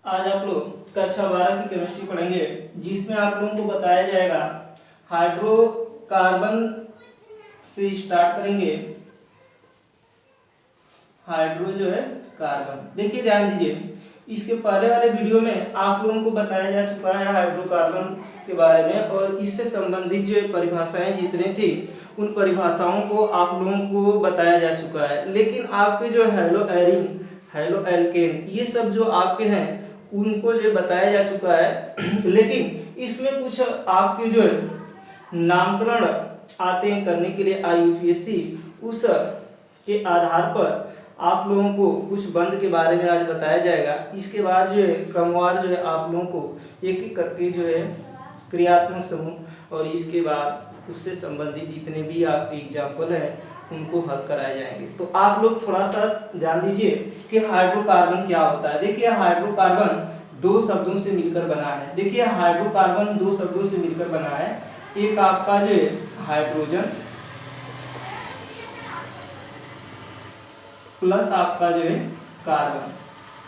आज आप लोग कक्षा 12 की केमिस्ट्री पढ़ेंगे, जिसमें आप लोगों को बताया जाएगा हाइड्रोकार्बन से स्टार्ट करेंगे। हाइड्रो जो है कार्बन, देखिए ध्यान दीजिए, इसके पहले वाले वीडियो में आप लोगों को बताया जा चुका है हाइड्रोकार्बन के बारे में, और इससे संबंधित जो परिभाषाएं जितनी थी उन परिभाषाओं को आप लोगों को बताया जा चुका है। लेकिन आपके जो हेलो एरिन, हेलो एल्केन, ये सब जो आपके हैं उनको जो बताया जा चुका है। लेकिन इसमें कुछ आपके जो नामकरण आते हैं करने के लिए IUPAC, उस के आधार पर आप लोगों को कुछ बंद के बारे में आज बताया जाएगा। इसके बाद जो है क्रमवार जो है आप लोगों को एक एक करके जो है क्रियात्मक समूह और इसके बाद उससे संबंधित जितने भी आपके एग्जाम्पल हैं उनको हल कराए जाएंगे। तो आप लोग थोड़ा सा जान लीजिए कि हाइड्रोकार्बन क्या होता है। देखिए हाइड्रोकार्बन दो शब्दों से मिलकर बना है। देखिए हाइड्रोकार्बन दो शब्दों से मिलकर बना है। एक आपका जो है हाइड्रोजन प्लस आपका जो है कार्बन।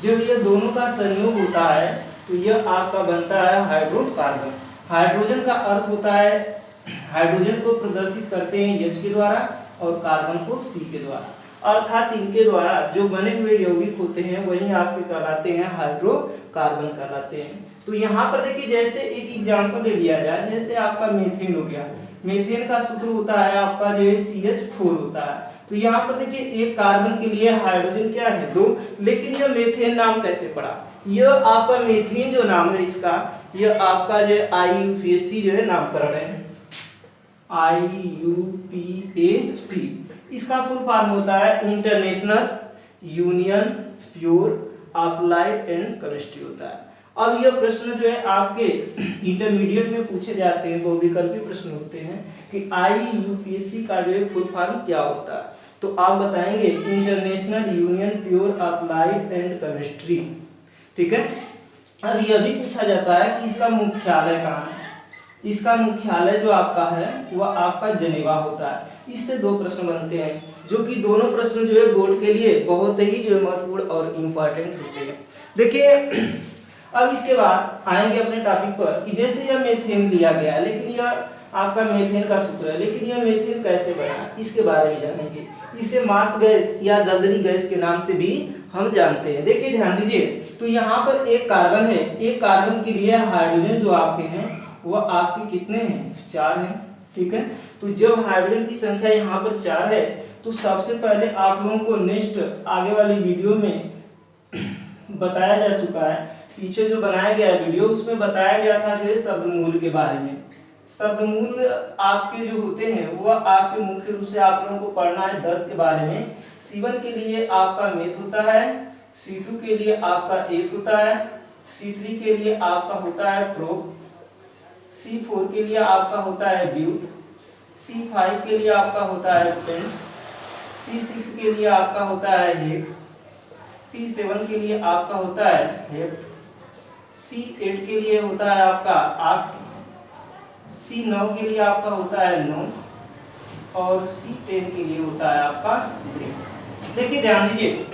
जब ये दोनों का संयोग होता है तो यह आपका बनता है हाइड्रोकार्बन। हाइड्रोजन का अर्थ होता है, हाइड्रोजन को प्रदर्शित करते हैं H के द्वारा और कार्बन को C के द्वारा, अर्थात इनके द्वारा जो बने हुए यौगिक होते हैं वही आपके कहलाते हैं हाइड्रोकार्बन कहलाते हैं। तो यहाँ पर देखिए, जैसे एक एग्जांपल ले लिया जाए, जैसे आपका मीथेन हो गया। मीथेन का सूत्र होता है आपका जो है CH4 होता है। तो यहाँ पर देखिए एक कार्बन के लिए हाइड्रोजन क्या है 2, लेकिन यह मीथेन नाम कैसे पड़ा? यह आपका मीथेन जो नाम है इसका, यह आपका जो है IUPAC जो है नामकरण है। IUPAC इसका फुल फॉर्म होता है international union pure applied and chemistry होता है। अब यह प्रश्न जो है आपके इंटरमीडिएट में पूछे जाते हैं, बहुविकल्पी प्रश्न होते हैं कि IUPAC का जो है फुल फॉर्म क्या होता है। तो आप बताएंगे international union pure applied and chemistry, ठीक है। अब यह भी पूछा जाता है कि इसका मुख्यालय कहाँ है। इसका मुख्यालय जो आपका है वह आपका जेनेवा होता है। इससे दो प्रश्न बनते हैं, जो कि दोनों प्रश्न जो है बोर्ड के लिए बहुत ही जो महत्वपूर्ण और इम्पोर्टेंट होते हैं। देखिए अब इसके बाद आएंगे अपने टॉपिक पर कि जैसे यह मीथेन लिया गया है, लेकिन यह आपका मीथेन का सूत्र है, लेकिन यह मीथेन कैसे बना इसके बारे में जानेंगे। इसे मार्स गैस या दलदली गैस के नाम से भी हम जानते हैं। देखिए ध्यान दीजिए, तो यहाँ पर एक कार्बन है, एक कार्बन के लिए हाइड्रोजन जो आपके हैं वह आपके कितने हैं 4 हैं, ठीक है। तो जब हाइड्रोजन की संख्या यहाँ पर 4 है तो सबसे पहले आप लोगों को नेक्स्ट आगे वाली वीडियो में बताया जा चुका है, पीछे जो बनाया गया वीडियो उसमें बताया गया था जो शब्दमूल के बारे में। शब्दमूल आपके जो होते हैं वह आपके मुख्य रूप से आप लोगों को पढ़ना है 10 के बारे में। C1 के लिए आपका मेथ होता है, C2 के लिए आपका एथ होता है, C3 के लिए आपका होता है प्रोप, C4 के लिए आपका होता है ब्यूट, C5 के लिए आपका होता है पेंट, C6 के लिए आपका होता है हेक्स, C7 के लिए आपका होता है हेप्ट, C8 के लिए होता है आपका आक्ट, C9 के लिए आपका होता है नोन और C10 के लिए होता है आपका ब्रेक। देखिए ध्यान दीजिए,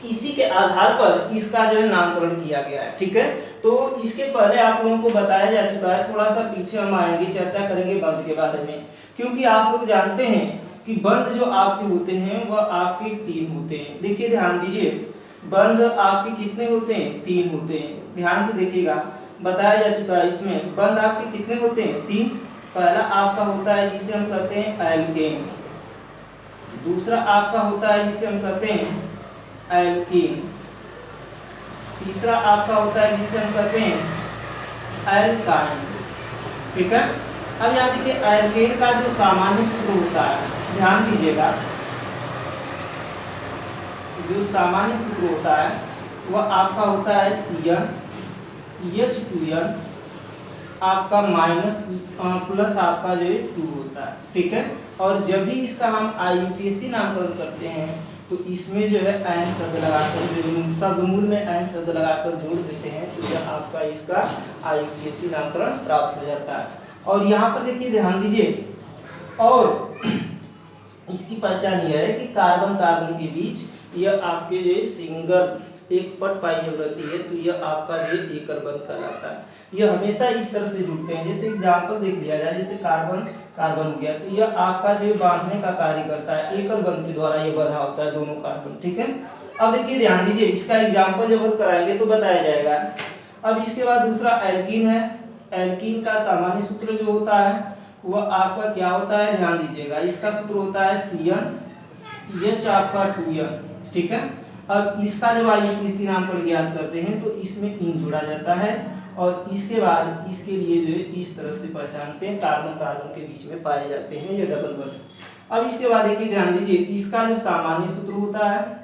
इसी के आधार पर इसका जो है नामकरण किया गया है, ठीक है। तो इसके पहले आप लोगों को बताया जा चुका है, थोड़ा सा पीछे हम आएंगे, चर्चा करेंगे बंद के बारे में, क्योंकि आप लोग जानते हैं कि बंद जो आपके होते हैं वह आपके 3 होते हैं। देखिए ध्यान दीजिए, बंद आपके कितने होते हैं 3 होते हैं। ध्यान से देखिएगा, बताया जा चुका है इसमें बंद आपके कितने होते हैं 3। पहला आपका होता है जिसे हम कहते हैं एल्केन, दूसरा आपका होता है जिसे हम कहते हैं एल्कीन, तीसरा आपका होता है जिसे हम कहते हैं एल्काइन, ठीक है। अब यहाँ देखिए एल्केन का जो सामान्य सूत्र होता है, ध्यान दीजिएगा, जो सामान्य सूत्र होता है वह आपका होता है CnH2n आपका माइनस प्लस आपका जो है 2 होता है, ठीक है। और जब भी इसका हम IUPAC नामकरण करते हैं तो इसमें जो है एन शब्द लगाकर, शब्दमूल में एन शब्द लगाकर जोड़ देते हैं, तो यह आपका इसका IUPAC नामकरण प्राप्त हो जाता है। और यहाँ पर देखिए ध्यान दीजिए, और इसकी पहचान यह है कि कार्बन कार्बन के बीच यह आपके जो सिंगल एक पट पाई जब रहती है तो यह आपका जो एकल बंध कहलाता है। यह हमेशा इस तरह से जुड़ते हैं। जैसे एग्जाम्पल देख लिया जाए, जैसे कार्बन कार्बन हो गया तो यह आपका जो बांधने का कार्य करता है, एकल बंध के द्वारा ये बंधा होता है दोनों कार्बन। ठीक है, अब देखिए ध्यान दीजिए, इसका एग्जाम्पल जब हम कराएंगे तो बताया जाएगा। अब इसके बाद दूसरा एल्कीन है। एल्कीन का सामान्य सूत्र जो होता है वह आपका क्या होता है, ध्यान दीजिएगा, इसका सूत्र होता है CnH आपका 2n। ठीक है, अब इसका जब IUPAC नाम पर ज्ञात करते हैं तो इसमें इन जोड़ा जाता है और इसके बाद इसके लिए जो है इस तरह से पहचानते हैं, कार्बन कार्बन के बीच में पाए जाते हैं ये डबल बॉन्ड। अब इसके बाद देखिए ध्यान दीजिए, इसका जो सामान्य सूत्र होता है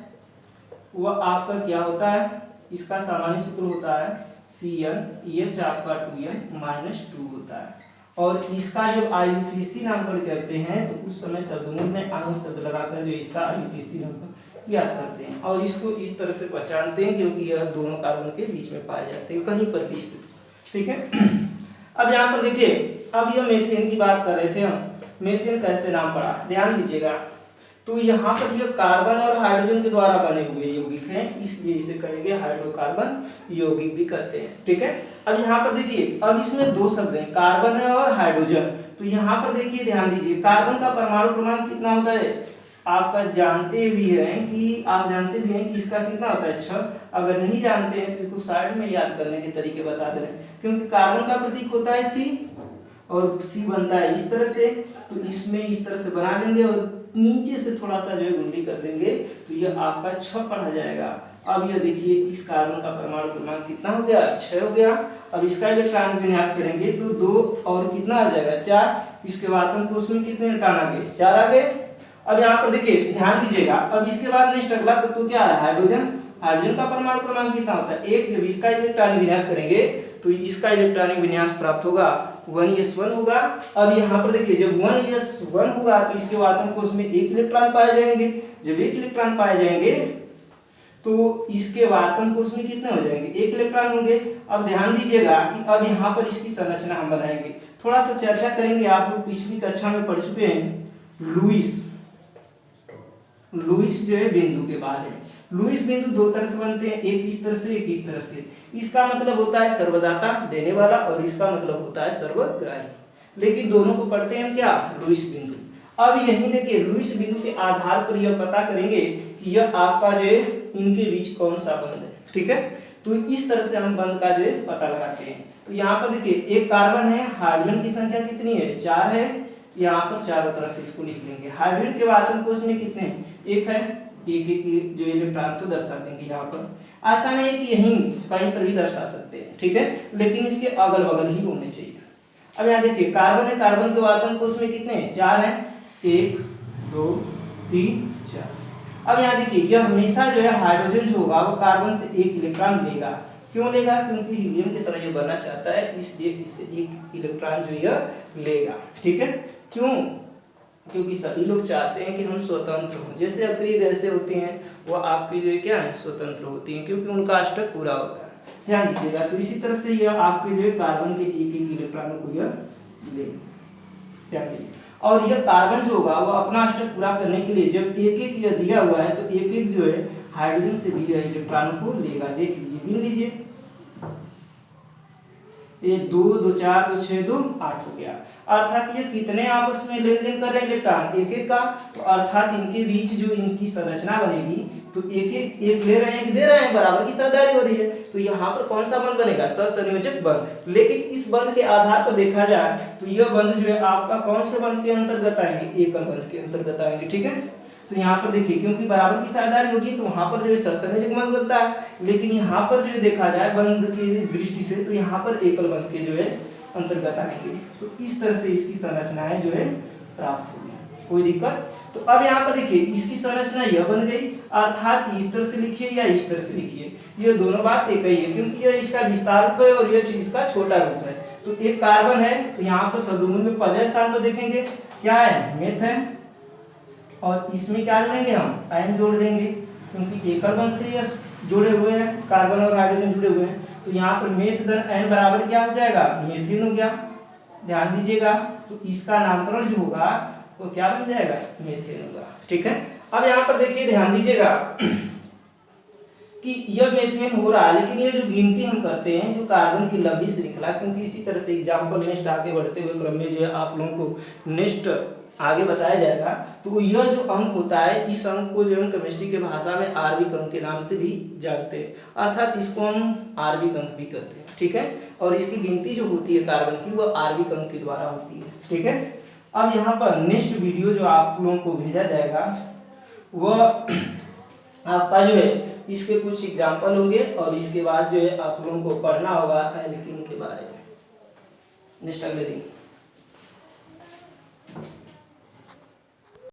वह आपका क्या होता है, इसका सामान्य सूत्र होता है CnH आपका 2n-2 होता है। और इसका जब IUPAC नाम पर करते हैं तो उस समय शब्दमूल में आंग शब्द लगाकर जो इसका IUPAC नाम पर याद करते हैं और इसको इस तरह से पहचानते हैं क्योंकि यह दोनों कार्बन के बीच में पाए जाते हैं कहीं पर भी स्थित। ठीक है, अब यहाँ पर देखिए, अब यह मीथेन की बात कर रहे थे हम, मीथेन कैसे नाम पड़ा, ध्यान दीजिएगा। तो यहाँ पर यह कार्बन और हाइड्रोजन के द्वारा बने हुए यौगिक हैं, इसलिए इसे कहेंगे हाइड्रोकार्बन यौगिक भी कहते हैं। ठीक है, अब यहाँ पर देखिए, अब इसमें दो शब्द हैं, कार्बन है और हाइड्रोजन। तो यहाँ पर देखिए ध्यान दीजिए, कार्बन का परमाणु क्रमांक कितना होता है, आपका जानते भी हैं कि आप जानते भी हैं कि इसका कितना होता है 6। अगर नहीं जानते हैं तो इसको साइड में याद करने के तरीके बता दे रहे हैं, क्योंकि कार्बन का प्रतीक होता है C और C बनता है इस तरह से, तो इसमें इस तरह से बना लेंगे और नीचे से थोड़ा सा जो है गुंडी कर देंगे तो यह आपका 6 पढ़ा जाएगा। अब यह देखिए इस कार्बन का परमाणु क्रमांक कितना हो गया, 6 हो गया। अब इसका इलेक्ट्रॉनिक विन्यास करेंगे तो 2 और कितना आ जाएगा 4। इसके बाद हमको उसमें कितने इलेक्ट्रॉन आ गए, 4 आ गए। अब यहाँ पर देखिए ध्यान दीजिएगा, अब इसके बाद नेक्स्ट अगला तत्व क्या है, हाइड्रोजन। हाइड्रोजन का परमाणु क्रमांक कितना होता है 1। जब इसका इलेक्ट्रॉनिक विन्यास करेंगे तो इसका इलेक्ट्रॉनिक विन्यास प्राप्त होगा 1s1 होगा। अब यहाँ पर देखिए जब 1s1 होगा तो इसके बाद हमको उसमें 1 इलेक्ट्रॉन पाए जाएंगे। जब 1 इलेक्ट्रॉन पाए जाएंगे तो इसके बाद हमको उसमें कितने हो जाएंगे, 1 इलेक्ट्रॉन होंगे। अब ध्यान दीजिएगा कि अब यहाँ पर इसकी संरचना हम बनाएंगे, थोड़ा सा चर्चा करेंगे। आप लोग पिछली कक्षा में पढ़ चुके हैं लुईस जो है बिंदु के बारे में। लुईस बिंदु दो तरह से बनते हैं, एक इस तरह से एक इस तरह से। इसका मतलब होता है सर्वदाता देने वाला और इसका मतलब होता है सर्वग्राही, लेकिन दोनों को पढ़ते हैं क्या, लुईस बिंदु। अब यही देखिए लुईस बिंदु के आधार पर यह पता करेंगे कि यह आपका जो है इनके बीच कौन सा बंध है। ठीक है, तो इस तरह से हम बंध का जो है पता लगाते हैं। तो यहाँ पर देखिए एक कार्बन है, हाइड्रोजन की संख्या कितनी है, 4 है। यहाँ पर चारों तरफ इसको लिख लेंगे। हाइड्रोजन के बाद हमको उसमें कितने हैं, 1 है। एक जो इलेक्ट्रॉन तो दर्शा देंगे यहाँ पर। ऐसा नहीं है कि यहीं कहीं पर भी दर्शा सकते हैं, ठीक है, लेकिन इसके अगल बगल ही होने चाहिए। अब यहाँ देखिए कार्बन है, कार्बन के बाद हमको उसमें कितने हैं, 4 हैं। 1 2 3 4। अब यहाँ देखिए यह हमेशा जो है हाइड्रोजन जो होगा वो कार्बन से 1 इलेक्ट्रॉन लेगा। क्यों लेगा, क्योंकि हीलियम की तरह ये बनना चाहता है, इसलिए इससे 1 इलेक्ट्रॉन जो यह लेगा। ठीक है, क्यों, क्योंकि सभी लोग चाहते हैं कि हम स्वतंत्र हों। जैसे अक्रिय गैसें होती हैं वो आपकी जो है क्या है, स्वतंत्र होती हैं, क्योंकि उनका अष्टक पूरा होता है। ध्यान दीजिएगा, तो इसी तरह से यह आपके जो है कार्बन के 1 इलेक्ट्रॉन को यह ले, ध्यान दीजिए। और यह कार्बन जो होगा वो अपना अष्टक पूरा करने के लिए जब 1 यह दिया हुआ है तो 1 जो है हाइड्रोजन से दिए इलेक्ट्रॉन को लेगा। देख लीजिए, गिन लीजिए, 1 2 2 4 2 6 2 8 हो गया। अर्थात ये कितने आपस में लेन देन कर रहे हैं इलेक्ट्रॉन, 1 का। तो अर्थात इनके बीच जो इनकी संरचना बनेगी तो 1 ले रहे हैं, 1 दे रहे हैं, बराबर की साझेदारी हो रही है। तो यहाँ पर कौन सा बंध बनेगा, सहसंयोजक बंध। लेकिन इस बंध के आधार पर देखा जाए तो यह बंध जो है आपका कौन से बंध के अंतर्गत आएंगे, एकल बंध के अंतर्गत आएंगे। ठीक है, तो यहाँ पर देखिए क्योंकि बराबर की साझेदारी होगी तो वहां पर जो है सहसंयोजक बंध बनता है, लेकिन यहाँ पर जो देखा जाए बंध की दृष्टि से तो यहाँ पर एकल बंध के जो है अंतर्गत आएंगे। तो इस तरह से इसकी संरचनाएं जो है प्राप्त होगी, कोई दिक्कत। तो अब यहाँ पर देखिए इसकी संरचना यह बन गई, अर्थात इस तरह से लिखिए या इस तरह से लिखिए, ये दोनों बात एक ही है, क्योंकि यह इसका विस्तार रूप है और यह इसका छोटा रूप है। तो एक कार्बन है तो यहाँ पर शब्दमूल में पहले स्थान पर देखेंगे क्या है, मेथ है, और इसमें क्या लेंगे हम, आयन जोड़ देंगे, क्योंकि एकल बंध से यह जुड़े हुए हैं, कार्बन और हाइड्रोजन जुड़े हुए हैं। तो यहाँ पर मेथ धन एन बराबर क्या हो जाएगा, मेथिन हो गया। ध्यान दीजिएगा, तो इसका नामकरण जो होगा वो क्या बन जाएगा, मेथेन होगा। ठीक है, अब यहाँ पर देखिए ध्यान दीजिएगा कि यह मेथेन हो रहा है, लेकिन ये जो गिनती हम करते हैं जो कार्बन की लंबी श्रृंखला, क्योंकि इसी तरह से एग्जाम्पल नेक्स्ट आगे बढ़ते हुए क्रम में जो है आप लोगों को नेक्स्ट आगे बताया जाएगा, तो यह जो अंक होता है इस अंक को जो हम केमिस्ट्री के भाषा में आर्विक अंक के नाम से भी जानते हैं, अर्थात इसको हम आर्विक अंक भी कहते हैं, ठीक है। और इसकी गिनती जो होती है कार्बन की वह आर्विक अंक के द्वारा होती है, ठीक है। अब यहाँ पर नेक्स्ट वीडियो जो आप लोगों को भेजा जाएगा वह आपका जो है इसके कुछ एग्जाम्पल होंगे और इसके बाद जो है आप लोगों को पढ़ना होगा एल्कीन के बारे में नेक्स्ट अगले दिन।